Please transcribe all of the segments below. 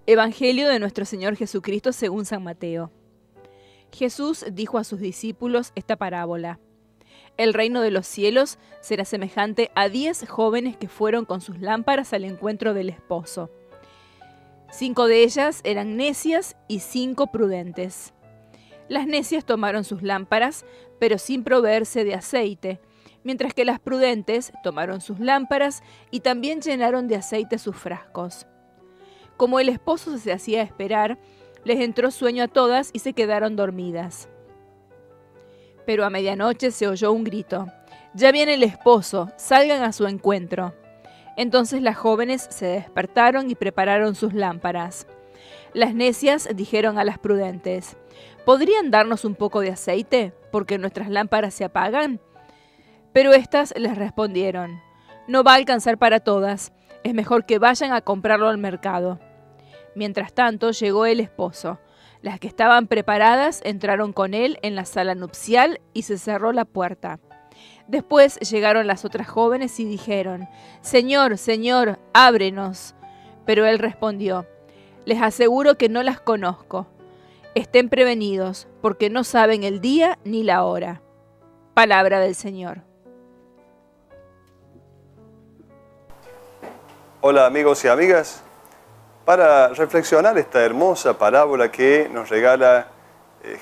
Evangelio de nuestro Señor Jesucristo según San Mateo. Jesús dijo a sus discípulos esta parábola. El reino de los cielos será semejante a 10 jóvenes que fueron con sus lámparas al encuentro del esposo. 5 de ellas eran necias y 5 prudentes. Las necias tomaron sus lámparas, pero sin proveerse de aceite, mientras que las prudentes tomaron sus lámparas y también llenaron de aceite sus frascos. Como el esposo se hacía esperar, les entró sueño a todas y se quedaron dormidas. Pero a medianoche se oyó un grito: «Ya viene el esposo, salgan a su encuentro». Entonces las jóvenes se despertaron y prepararon sus lámparas. Las necias dijeron a las prudentes: «¿Podrían darnos un poco de aceite, porque nuestras lámparas se apagan?». Pero éstas les respondieron: «No va a alcanzar para todas, es mejor que vayan a comprarlo al mercado». Mientras tanto llegó el esposo. Las que estaban preparadas entraron con él en la sala nupcial y se cerró la puerta. Después llegaron las otras jóvenes y dijeron: «Señor, Señor, ábrenos». Pero él respondió: «Les aseguro que no las conozco. Estén prevenidos, porque no saben el día ni la hora». Palabra del Señor. Hola amigos y amigas. Para reflexionar esta hermosa parábola que nos regala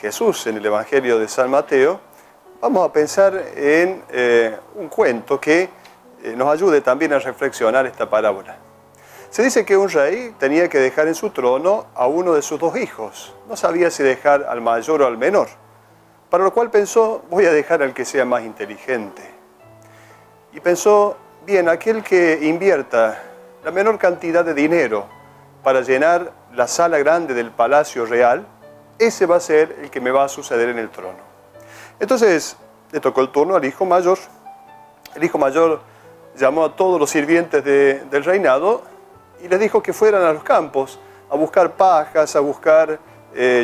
Jesús en el Evangelio de San Mateo, vamos a pensar en un cuento que nos ayude también a reflexionar esta parábola. Se dice que un rey tenía que dejar en su trono a uno de sus 2 hijos. No sabía si dejar al mayor o al menor, para lo cual pensó: voy a dejar al que sea más inteligente. Y pensó: bien, aquel que invierta la menor cantidad de dinero para llenar la sala grande del palacio real, ese va a ser el que me va a suceder en el trono. Entonces le tocó el turno al hijo mayor. El hijo mayor llamó a todos los sirvientes del reinado y les dijo que fueran a los campos a buscar pajas, a buscar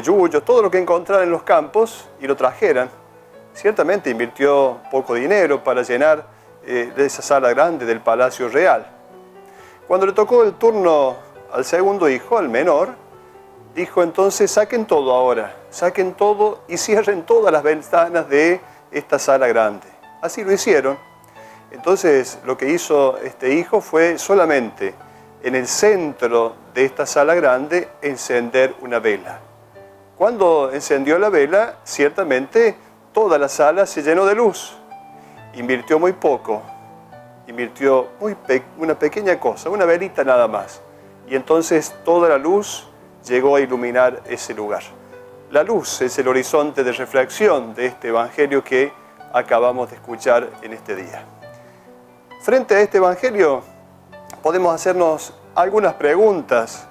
yuyos, todo lo que encontraran en los campos y lo trajeran. Ciertamente invirtió poco dinero para llenar de esa sala grande del palacio real. Cuando le tocó el turno al segundo hijo, al menor, dijo entonces: saquen todo ahora, saquen todo y cierren todas las ventanas de esta sala grande. Así lo hicieron. Entonces lo que hizo este hijo fue solamente en el centro de esta sala grande encender una vela. Cuando encendió la vela, ciertamente toda la sala se llenó de luz. Invirtió muy poco, invirtió una pequeña cosa, una velita nada más. Y entonces toda la luz llegó a iluminar ese lugar. La luz es el horizonte de reflexión de este Evangelio que acabamos de escuchar en este día. Frente a este Evangelio podemos hacernos algunas preguntas.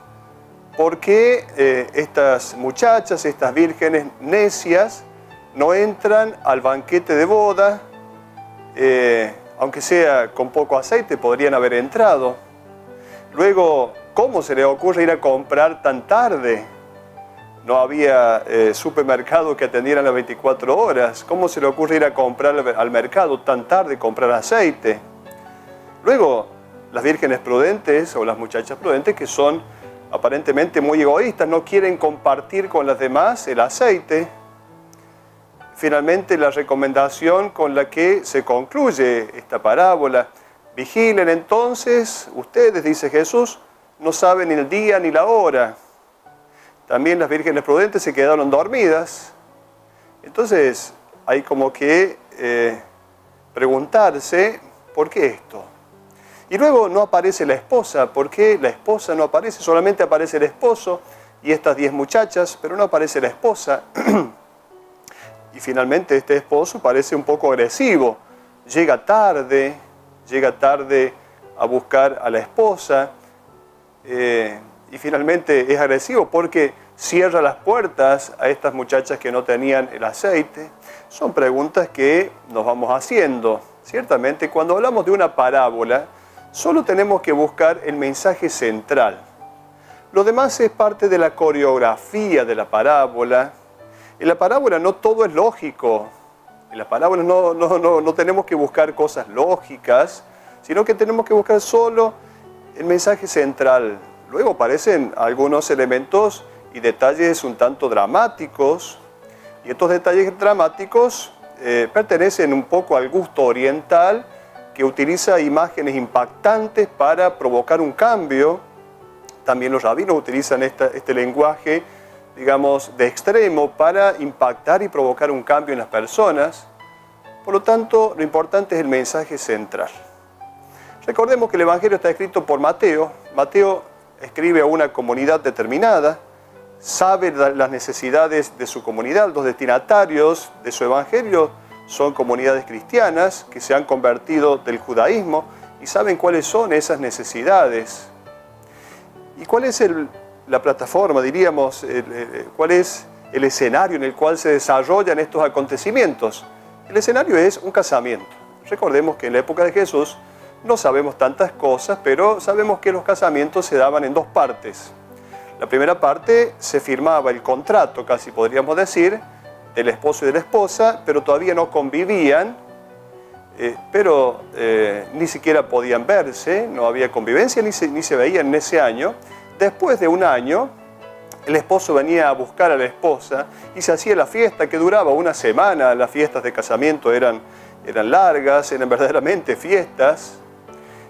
¿Por qué estas muchachas, estas vírgenes necias, no entran al banquete de boda? Aunque sea con poco aceite, podrían haber entrado. Luego, ¿cómo se le ocurre ir a comprar tan tarde? No había supermercado que atendieran las 24 horas. ¿Cómo se le ocurre ir a comprar al mercado tan tarde, comprar aceite? Luego, las vírgenes prudentes o las muchachas prudentes, que son aparentemente muy egoístas, no quieren compartir con las demás el aceite. Finalmente, la recomendación con la que se concluye esta parábola: vigilen entonces, ustedes, dice Jesús, no saben ni el día ni la hora. También las vírgenes prudentes se quedaron dormidas. Entonces hay como que preguntarse: ¿por qué esto? Y luego no aparece la esposa. ¿Por qué la esposa no aparece? Solamente aparece el esposo y estas 10 muchachas, pero no aparece la esposa. Y finalmente este esposo parece un poco agresivo. Llega tarde a buscar a la esposa. Y finalmente es agresivo porque cierra las puertas a estas muchachas que no tenían el aceite. Son preguntas que nos vamos haciendo. Ciertamente, cuando hablamos de una parábola, solo tenemos que buscar el mensaje central. Lo demás es parte de la coreografía de la parábola. En la parábola no todo es lógico. En la parábola no tenemos que buscar cosas lógicas, sino que tenemos que buscar solo el mensaje central, luego aparecen algunos elementos y detalles un tanto dramáticos, y estos detalles dramáticos pertenecen un poco al gusto oriental, que utiliza imágenes impactantes para provocar un cambio. También los rabinos utilizan este lenguaje, digamos, de extremo para impactar y provocar un cambio en las personas. Por lo tanto, lo importante es el mensaje central. Recordemos que el Evangelio está escrito por Mateo. Mateo escribe a una comunidad determinada, sabe las necesidades de su comunidad. Los destinatarios de su Evangelio son comunidades cristianas que se han convertido del judaísmo y saben cuáles son esas necesidades. ¿Y cuál es la plataforma, diríamos, cuál es el escenario en el cual se desarrollan estos acontecimientos? El escenario es un casamiento. Recordemos que en la época de Jesús no sabemos tantas cosas, pero sabemos que los casamientos se daban en dos partes. La primera parte se firmaba el contrato, casi podríamos decir, del esposo y de la esposa, pero todavía no convivían, pero ni siquiera podían verse, no había convivencia ni se veían en ese año. Después de un año, el esposo venía a buscar a la esposa y se hacía la fiesta que duraba una semana. Las fiestas de casamiento eran largas, eran verdaderamente fiestas.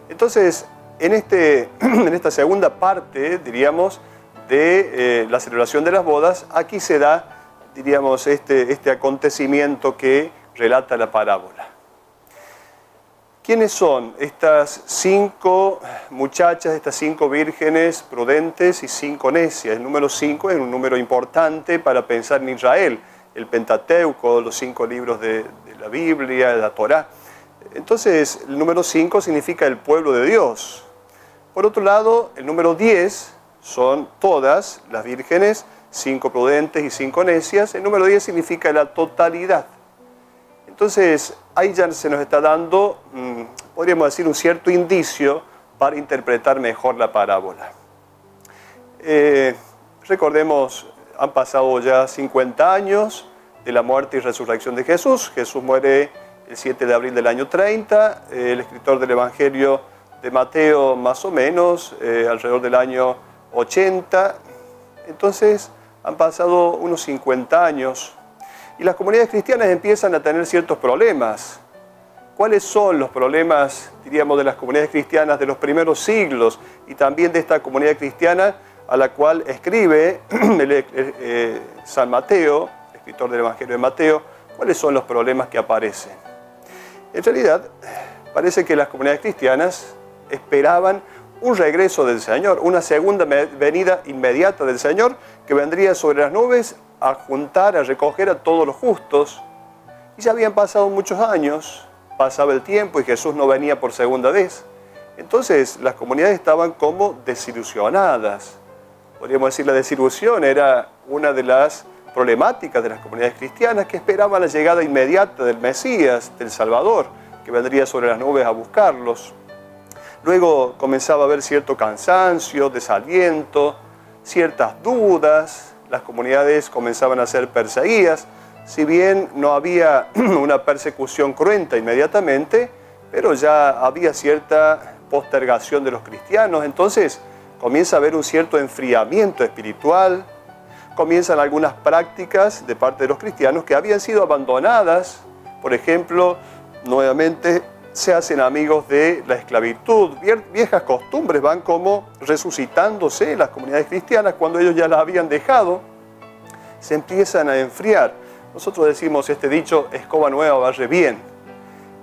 Entonces, en esta segunda parte, diríamos, de la celebración de las bodas, aquí se da, diríamos, este acontecimiento que relata la parábola. ¿Quiénes son estas 5 muchachas, estas 5 vírgenes prudentes y 5 necias? El número 5 es un número importante para pensar en Israel, el Pentateuco, los 5 libros de la Biblia, de la Torá. Entonces, el número 5 significa el pueblo de Dios. Por otro lado, el número 10 son todas las vírgenes, 5 prudentes y 5 necias. El número 10 significa la totalidad. Entonces, ahí ya se nos está dando, podríamos decir, un cierto indicio para interpretar mejor la parábola. Recordemos, han pasado ya 50 años de la muerte y resurrección de Jesús. Jesús muere el 7 de abril del año 30. El escritor del Evangelio de Mateo, más o menos, alrededor del año 80. Entonces, han pasado unos 50 años. Y las comunidades cristianas empiezan a tener ciertos problemas. ¿Cuáles son los problemas, diríamos, de las comunidades cristianas de los primeros siglos y también de esta comunidad cristiana a la cual escribe San Mateo, escritor del Evangelio de Mateo? ¿Cuáles son los problemas que aparecen? En realidad, parece que las comunidades cristianas esperaban un regreso del Señor, una segunda venida inmediata del Señor que vendría sobre las nubes a juntar, a recoger a todos los justos. Y ya habían pasado muchos años, pasaba el tiempo y Jesús no venía por segunda vez. Entonces las comunidades estaban como desilusionadas. Podríamos decir, la desilusión era una de las problemáticas de las comunidades cristianas, que esperaban la llegada inmediata del Mesías, del Salvador, que vendría sobre las nubes a buscarlos. Luego comenzaba a haber cierto cansancio, desaliento, ciertas dudas. Las comunidades comenzaban a ser perseguidas, si bien no había una persecución cruenta inmediatamente, pero ya había cierta postergación de los cristianos. Entonces comienza a haber un cierto enfriamiento espiritual, comienzan algunas prácticas de parte de los cristianos que habían sido abandonadas. Por ejemplo, nuevamente se hacen amigos de la esclavitud. Viejas costumbres van como resucitándose en las comunidades cristianas cuando ellos ya las habían dejado. Se empiezan a enfriar. Nosotros decimos este dicho, escoba nueva barre bien.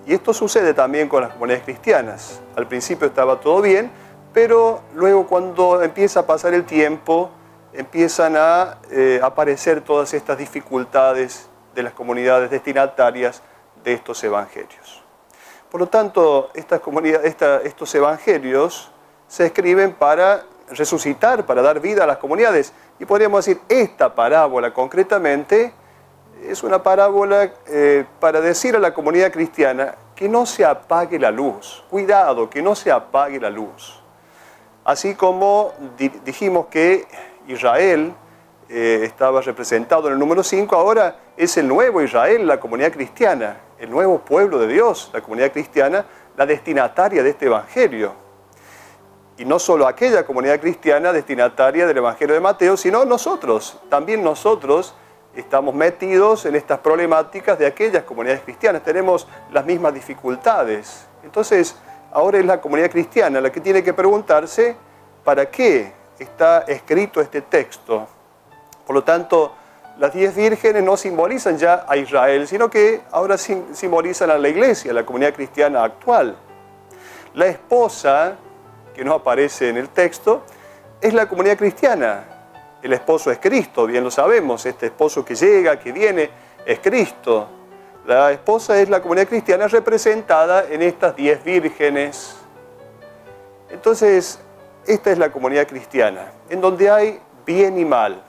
Y esto sucede también con las comunidades cristianas. Al principio estaba todo bien, pero luego cuando empieza a pasar el tiempo, empiezan a aparecer todas estas dificultades de las comunidades destinatarias de estos evangelios. Por lo tanto, estos evangelios se escriben para resucitar, para dar vida a las comunidades. Y podríamos decir, esta parábola concretamente es una parábola para decir a la comunidad cristiana que no se apague la luz. Cuidado, que no se apague la luz. Así como dijimos que Israel estaba representado en el número 5, ahora es el nuevo Israel, la comunidad cristiana, el nuevo pueblo de Dios, la comunidad cristiana, la destinataria de este evangelio. Y no solo aquella comunidad cristiana destinataria del Evangelio de Mateo, sino nosotros. También nosotros estamos metidos en estas problemáticas de aquellas comunidades cristianas. Tenemos las mismas dificultades. Entonces, ahora es la comunidad cristiana la que tiene que preguntarse para qué está escrito este texto. Por lo tanto, las 10 vírgenes no simbolizan ya a Israel, sino que ahora simbolizan a la iglesia, a la comunidad cristiana actual. La esposa, que no aparece en el texto, es la comunidad cristiana. El esposo es Cristo, bien lo sabemos. Este esposo que llega, que viene, es Cristo. La esposa es la comunidad cristiana representada en estas 10 vírgenes. Entonces, esta es la comunidad cristiana, en donde hay bien y mal.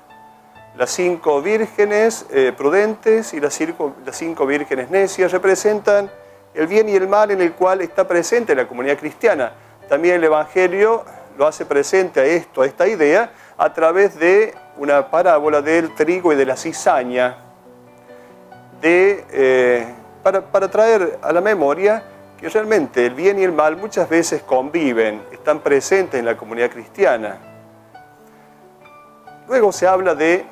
Las 5 vírgenes prudentes y las 5 vírgenes necias representan el bien y el mal en el cual está presente la comunidad cristiana. También el Evangelio lo hace presente a esta idea, a través de una parábola del trigo y de la cizaña, para traer a la memoria que realmente el bien y el mal muchas veces conviven, están presentes en la comunidad cristiana. Luego se habla de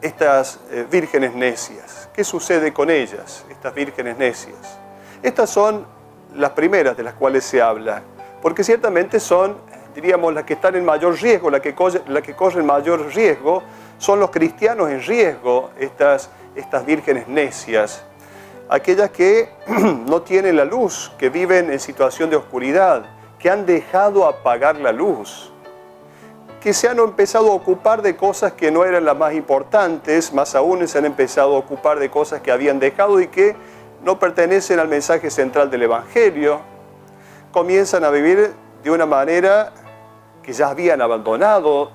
estas vírgenes necias. ¿Qué sucede con ellas, estas vírgenes necias? Estas son las primeras de las cuales se habla, porque ciertamente son, diríamos, las que están en mayor riesgo, las que corren mayor riesgo, son los cristianos en riesgo, estas vírgenes necias. Aquellas que no tienen la luz, que viven en situación de oscuridad, que han dejado apagar la luz, que se han empezado a ocupar de cosas que no eran las más importantes, más aún se han empezado a ocupar de cosas que habían dejado y que no pertenecen al mensaje central del Evangelio. Comienzan a vivir de una manera que ya habían abandonado,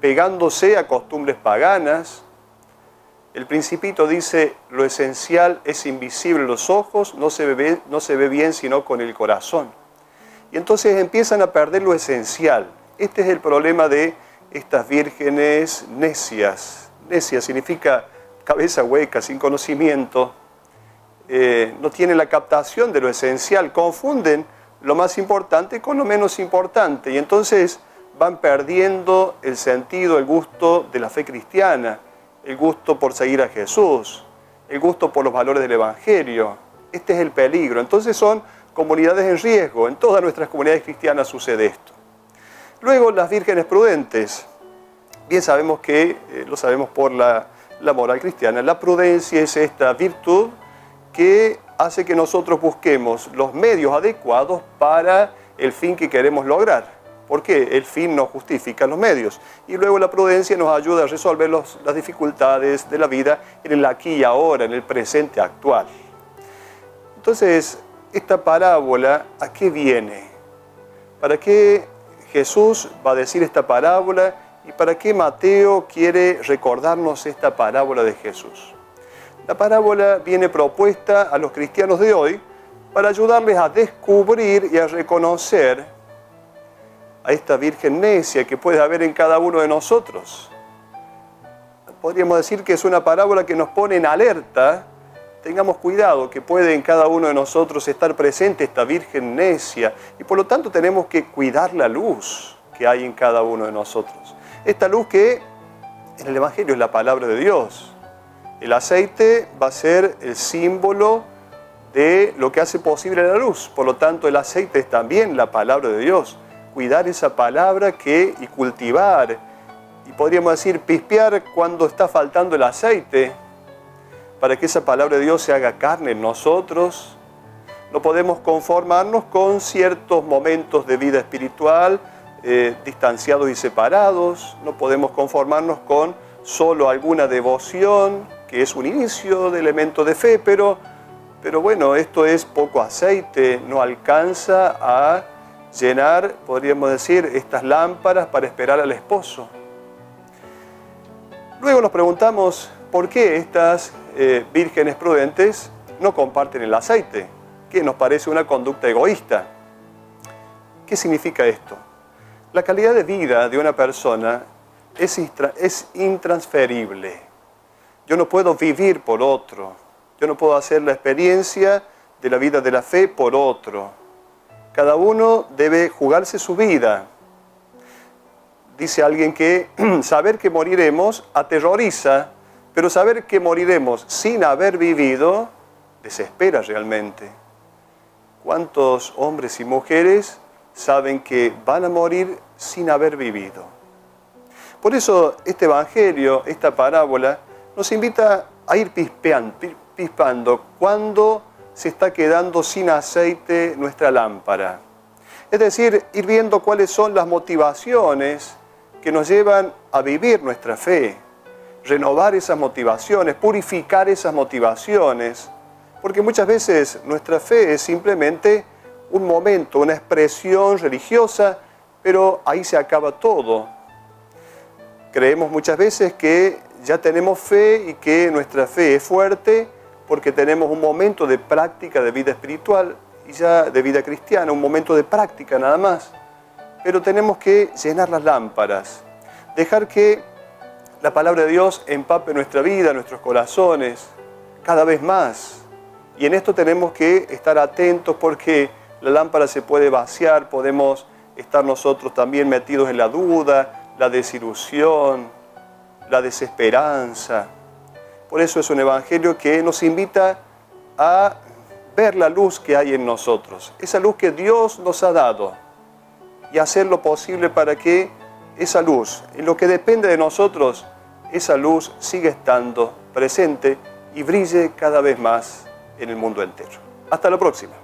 pegándose a costumbres paganas. El Principito dice, lo esencial es invisible a los ojos, no se ve bien sino con el corazón. Y entonces empiezan a perder lo esencial. Este es el problema de estas vírgenes necias. Necia significa cabeza hueca, sin conocimiento. No tienen la captación de lo esencial, confunden lo más importante con lo menos importante. Y entonces van perdiendo el sentido, el gusto de la fe cristiana, el gusto por seguir a Jesús, el gusto por los valores del Evangelio. Este es el peligro. Entonces son comunidades en riesgo. En todas nuestras comunidades cristianas sucede esto. Luego las vírgenes prudentes. Bien sabemos que, lo sabemos por la moral cristiana, la prudencia es esta virtud que hace que nosotros busquemos los medios adecuados para el fin que queremos lograr. Porque el fin no justifica los medios. Y luego la prudencia nos ayuda a resolver las dificultades de la vida en el aquí y ahora, en el presente actual. Entonces, esta parábola, ¿a qué viene? ¿Para qué Jesús va a decir esta parábola? ¿Y para qué Mateo quiere recordarnos esta parábola de Jesús? La parábola viene propuesta a los cristianos de hoy para ayudarles a descubrir y a reconocer a esta virgen necia que puede haber en cada uno de nosotros. Podríamos decir que es una parábola que nos pone en alerta. Tengamos cuidado, que puede en cada uno de nosotros estar presente esta virgen necia. Y por lo tanto tenemos que cuidar la luz que hay en cada uno de nosotros. Esta luz que en el Evangelio es la palabra de Dios. El aceite va a ser el símbolo de lo que hace posible la luz. Por lo tanto, el aceite es también la palabra de Dios. Cuidar esa palabra y cultivar, y podríamos decir pispear cuando está faltando el aceite, para que esa palabra de Dios se haga carne en nosotros. No podemos conformarnos con ciertos momentos de vida espiritual, distanciados y separados. No podemos conformarnos con solo alguna devoción, que es un inicio de elemento de fe, pero bueno, esto es poco aceite, no alcanza a llenar, podríamos decir, estas lámparas para esperar al esposo. Luego nos preguntamos por qué estas vírgenes prudentes no comparten el aceite, que nos parece una conducta egoísta. ¿Qué significa esto? La calidad de vida de una persona es intransferible. Yo no puedo vivir por otro. Yo no puedo hacer la experiencia de la vida de la fe por otro. Cada uno debe jugarse su vida. dice alguien que saber que moriremos aterroriza, pero saber que moriremos sin haber vivido desespera realmente. ¿Cuántos hombres y mujeres saben que van a morir sin haber vivido? Por eso este evangelio, esta parábola, nos invita a ir pispando cuando se está quedando sin aceite nuestra lámpara. Es decir, ir viendo cuáles son las motivaciones que nos llevan a vivir nuestra fe, renovar esas motivaciones, purificar esas motivaciones, porque muchas veces nuestra fe es simplemente un momento, una expresión religiosa, pero ahí se acaba todo. Creemos muchas veces que ya tenemos fe y que nuestra fe es fuerte porque tenemos un momento de práctica de vida espiritual y ya de vida cristiana, un momento de práctica nada más. Pero tenemos que llenar las lámparas, dejar que la palabra de Dios empape nuestra vida, nuestros corazones, cada vez más. Y en esto tenemos que estar atentos porque la lámpara se puede vaciar, podemos estar nosotros también metidos en la duda, la desilusión, la desesperanza. Por eso es un evangelio que nos invita a ver la luz que hay en nosotros, esa luz que Dios nos ha dado, y hacer lo posible para que esa luz, en lo que depende de nosotros, esa luz siga estando presente y brille cada vez más en el mundo entero. Hasta la próxima.